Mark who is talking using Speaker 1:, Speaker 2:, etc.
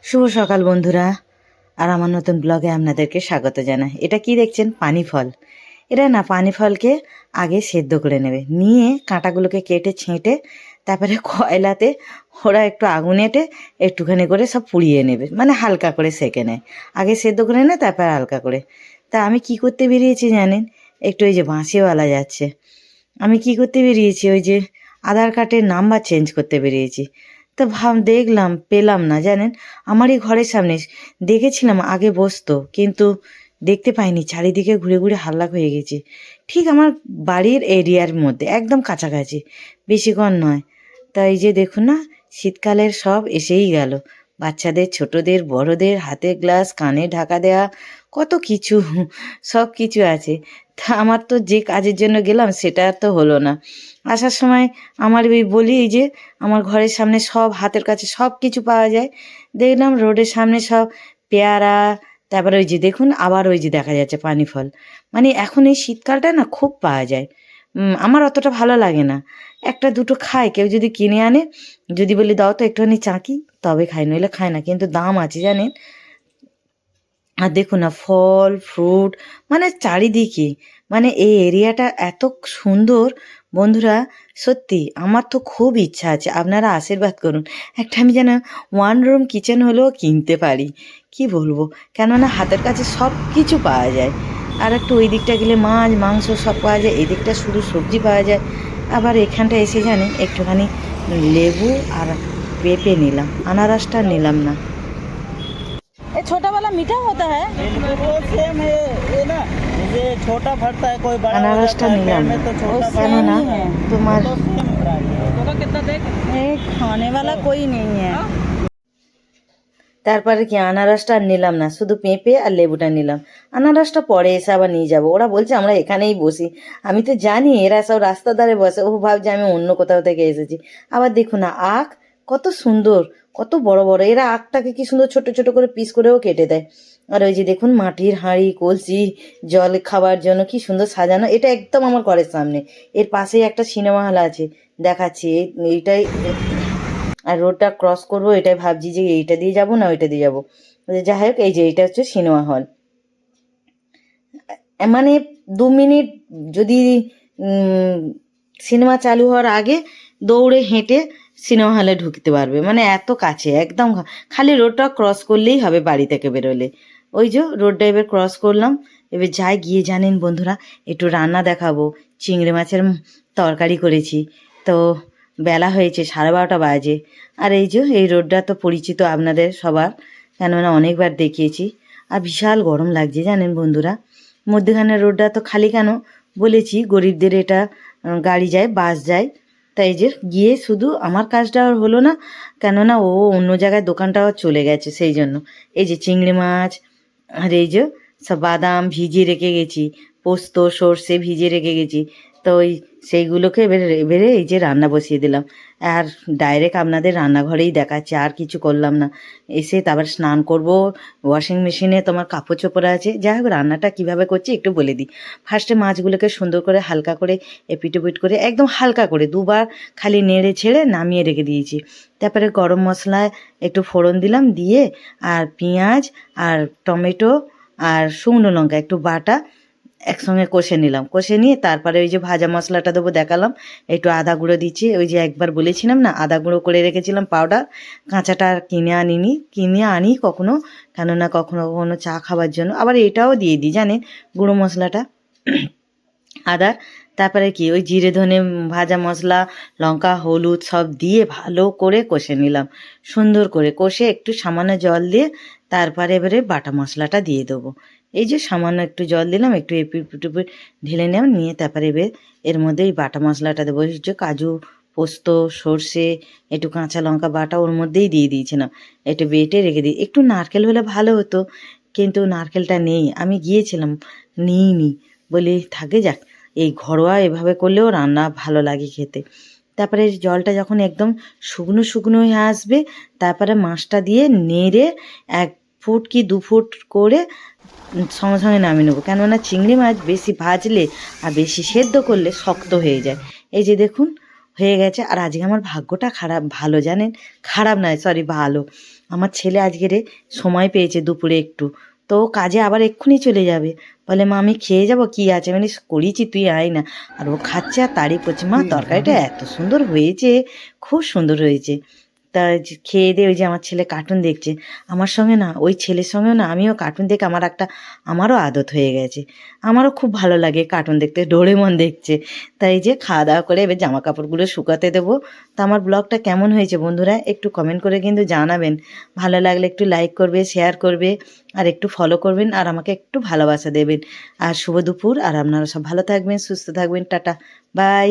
Speaker 1: শুভ সকাল বন্ধুরা, আর আমার নতুন ব্লগে আপনাদেরকে স্বাগত জানাই। এটা কি দেখছেন? পানি ফল। এরা না পানি ফলকে আগে সেদ্ধ করে নেবে, নিয়ে কাঁটাগুলোকে কেটে ছেঁটে তারপরে কয়লাতে ওরা একটু আগুন এঁটে একটুখানি করে সব পুড়িয়ে নেবে, মানে হালকা করে সেঁকে নেয়। আগে সেদ্ধ করে নেয়, তারপর হালকা করে। তা আমি কি করতে বেরিয়েছি জানেন? একটু ওই যে বাঁশিওয়ালা যাচ্ছে, আমি কি করতে বেরিয়েছি, ওই যে আধার কার্ডের নাম্বার চেঞ্জ করতে বেরিয়েছি। তো দেখলাম পেলাম না জানেন, আমারই ঘরের সামনে। দেখেছিলাম আগে বসতো, কিন্তু দেখতে পাইনি, চারিদিকে ঘুরে ঘুরে হাল্লা হয়ে গেছে। ঠিক আমার বাড়ির এরিয়ার মধ্যে একদম কাছাকাছি, বেশিক্ষণ নয়। তাই যে দেখুন না, শীতকালের সব এসেই গেল। বাচ্চাদের, ছোটদের, বড়দের হাতে গ্লাস, কানে ঢাকা দেয়া, কত কিছু, সব কিছু আছে। তা আমার তো যে কাজের জন্য গেলাম সেটা তো হলো না। আসার সময় আমার ওই বলি, এই যে আমার ঘরের সামনে সব হাতের কাছে সব কিছু পাওয়া যায়। দেখলাম রোডের সামনে সব পেয়ারা, তারপরে ওই যে দেখুন আবার ওই যে দেখা যাচ্ছে পানি ফল। মানে এখন এই শীতকালটা না খুব পাওয়া যায়। আমার অতটা ভালো লাগে না, একটা দুটো খাই, কেউ যদি কিনে আনে, যদি বলি দাও তো একটুখানি চাকি, তবে খাই, নইলে খায় না। কিন্তু দাম আছে জানেন। আর দেখুন না, ফল ফ্রুট মানে চারিদিকে, মানে এই এরিয়াটা এত সুন্দর বন্ধুরা। সত্যি আমার তো খুব ইচ্ছা আছে, আপনারা আশীর্বাদ করুন একটা আমি যেন ওয়ান রুম কিচেন হলেও কিনতে পারি। কি বলবো, কেননা হাতের কাছে সব কিছু পাওয়া যায়। আর একটু ওই দিকটা গেলে মাছ মাংস সব পাওয়া যায়, এই দিকটা শুধু সবজি পাওয়া যায়। আবার এখানটা এসে জানেন একটুখানি লেবু আর পেঁপে নিলাম, আনারসটা নিলাম না।
Speaker 2: ये छोटा वाला मीठा होता है।
Speaker 3: वो सेम है ये ना, जैसे छोटा फटता है कोई बड़ा हो
Speaker 1: আনারসটা
Speaker 3: जाता है
Speaker 1: নিলাম
Speaker 3: पेड़
Speaker 1: না,
Speaker 3: में तो छोटा
Speaker 1: কেননা
Speaker 2: ही है।
Speaker 1: তোমার
Speaker 3: तो सेम प्राइस है।
Speaker 2: कितना देख ये खाने वाला कोई नहीं है।
Speaker 1: তারপরে কি আনারসটা আর নিলাম না, শুধু পেঁপে আর লেবুটা নিলাম। আনারসটা পরে এসে আবার নিয়ে যাবো, ওরা বলছে আমরা এখানেই বসি। আমি তো জানি এরা সব রাস্তার ধারে বসে, ও ভাবছে আমি অন্য কোথাও থেকে এসেছি। আবার দেখুন না আখ, কত সুন্দর, কত বড় বড়। এরা আখটাকে কি সুন্দর ছোট ছোট করে পিস করেও কেটে দেয়। আর ওই যে দেখুন মাটির হাঁড়ি কলসি, জল খাবার জন্য কি সুন্দর সাজানো। এটা একদম আমার ঘরের সামনে, এর পাশেই একটা সিনেমা হল আছে, দেখাচ্ছি এইটাই। আর রোডটা ক্রস করবো, এটাই ভাবছি যে এইটা দিয়ে যাব না ওইটা দিয়ে যাবো। যাই হোক, এই যে এইটা হচ্ছে সিনেমা হল। মানে 2 মিনিট যদি সিনেমা চালু হওয়ার আগে দৌড়ে হেঁটে সিনেমা হলে ঢুকতে পারবে, মানে এত কাছে একদম। খালি রোডটা ক্রস করলেই হবে বাড়ি থেকে বেরোলে। ওই যে রোডটা এবার ক্রস করলাম। এবার যাই গিয়ে জানেন বন্ধুরা, একটু রান্না দেখাবো। চিংড়ি মাছের তরকারি করেছি। তো বেলা হয়েছে 12:30 বাজে। আর এই যে এই রোডটা তো পরিচিত আপনাদের সবার, কেননা অনেকবার দেখিয়েছি। আর বিশাল গরম লাগছে জানেন বন্ধুরা। মধ্যখানের রোডটা তো খালি কেন বলেছি, গরিবদের এটা গাড়ি যায়, বাস যায়। তাই যে গিয়ে শুধু আমার কাজটা আর হলো না, কেননা ও অন্য জায়গায় দোকানটাও চলে গেছে, সেই জন্য। এই যে চিংড়ি মাছ, আর এই যে সব বাদাম ভিজিয়ে রেখে গেছি, পোস্ত সর্ষে ভিজিয়ে রেখে গেছি। তো ওই সেইগুলোকে এবারে এই যে রান্না বসিয়ে দিলাম। আর ডাইরেক্ট আপনাদের রান্নাঘরেই দেখাচ্ছি, আর কিছু করলাম না। এসে তারপর স্নান করব, ওয়াশিং মেশিনে তোমার কাপড় চোপড় আছে। যাই হোক, রান্নাটা কীভাবে করছি একটু বলে দিই। ফার্স্টে মাছগুলোকে সুন্দর করে হালকা করে এপিট করে একদম হালকা করে দুবার খালি নেড়ে ছেড়ে নামিয়ে রেখে দিয়েছি। তারপরে গরম মশলায় একটু ফোড়ন দিলাম, দিয়ে আর পেঁয়াজ আর টমেটো আর শুকনো লঙ্কা একটু বাটা একসঙ্গে কষে নিলাম। কষে নিয়ে তারপরে ওই যে ভাজা মশলাটা দেবো, দেখালাম। একটু আদা গুঁড়ো দিচ্ছি, ওই যে একবার বলেছিলাম না আদা গুঁড়ো করে রেখেছিলাম পাউডার, কাঁচাটা আর কিনে আনিনি, কিনে আনি কখনো, কেননা কখনো কখনো চা খাবার জন্য। আবার এটাও দিয়ে দিই জানেন, গুঁড়ো মশলাটা আদার। তারপরে কি ওই জিরে ধনে ভাজা মশলা, লঙ্কা হলুদ সব দিয়ে ভালো করে কষে নিলাম। সুন্দর করে কষে একটু সামান্য জল দিয়ে তারপরে এবারে বাটা মশলাটা দিয়ে দেবো। এই যে সামান্য একটু জল দিলাম, একটু এপিট ঢেলে নিলাম, নিয়ে তারপরে এবার এর মধ্যে এই বাটা মশলাটা দেবো। যে কাজু পোস্ত সর্ষে একটু কাঁচা লঙ্কা বাটা ওর মধ্যেই দিয়ে দিয়েছিলাম, একটু বেটে রেখে দিই। একটু নারকেল হলে ভালো হতো, কিন্তু নারকেলটা নেই, আমি গিয়েছিলাম নিইনি, বলি থাকে যাক, এই ঘরোয়া এভাবে করলেও রান্না ভালো লাগে খেতে। তারপরে জলটা যখন একদম শুকনো শুকনো হয়ে আসবে, তারপরে মাছটা দিয়ে নেড়ে 1 ফুট কি 2 ফুট করে সঙ্গে সঙ্গে নামিয়ে নেবো, কেননা চিংড়ি মাছ বেশি ভাজলে আর বেশি সেদ্ধ করলে শক্ত হয়ে যায়। এই যে দেখুন হয়ে গেছে। আর আজকে আমার ভাগ্যটা খারাপ, ভালো জানেন, খারাপ নয় সরি ভালো। আমার ছেলে আজকে সময় পেয়েছে দুপুরে একটু, তো ও কাজে আবার এক্ষুনি চলে যাবে। বলে মা আমি খেয়ে যাব, কি আছে মানে করিয়েছি তুই আয় না। আর ও খাচ্ছে আর তারিফ করছে, মা তরকারিটা এত সুন্দর হয়েছে, খুব সুন্দর হয়েছে। তা খেয়ে দিয়ে ওই যে আমার ছেলে কার্টুন দেখছে আমার সঙ্গে না, ওই ছেলের সঙ্গেও না আমিও কার্টুন দেখে আমারও আদত হয়ে গেছে। আমারও খুব ভালো লাগে কার্টুন দেখতে, ডোরেমন দেখছে। তাই যে খাওয়া দাওয়া করে এবার জামা কাপড়গুলো শুকাতে দেবো। তা আমার ব্লগটা কেমন হয়েছে বন্ধুরা একটু কমেন্ট করে কিন্তু জানাবেন। ভালো লাগলে একটু লাইক করবে, শেয়ার করবে, আর একটু ফলো করবেন, আর আমাকে একটু ভালোবাসা দেবেন। আর শুভ দুপুর, আর আপনারা সব ভালো থাকবেন, সুস্থ থাকবেন, টাটা, বাই।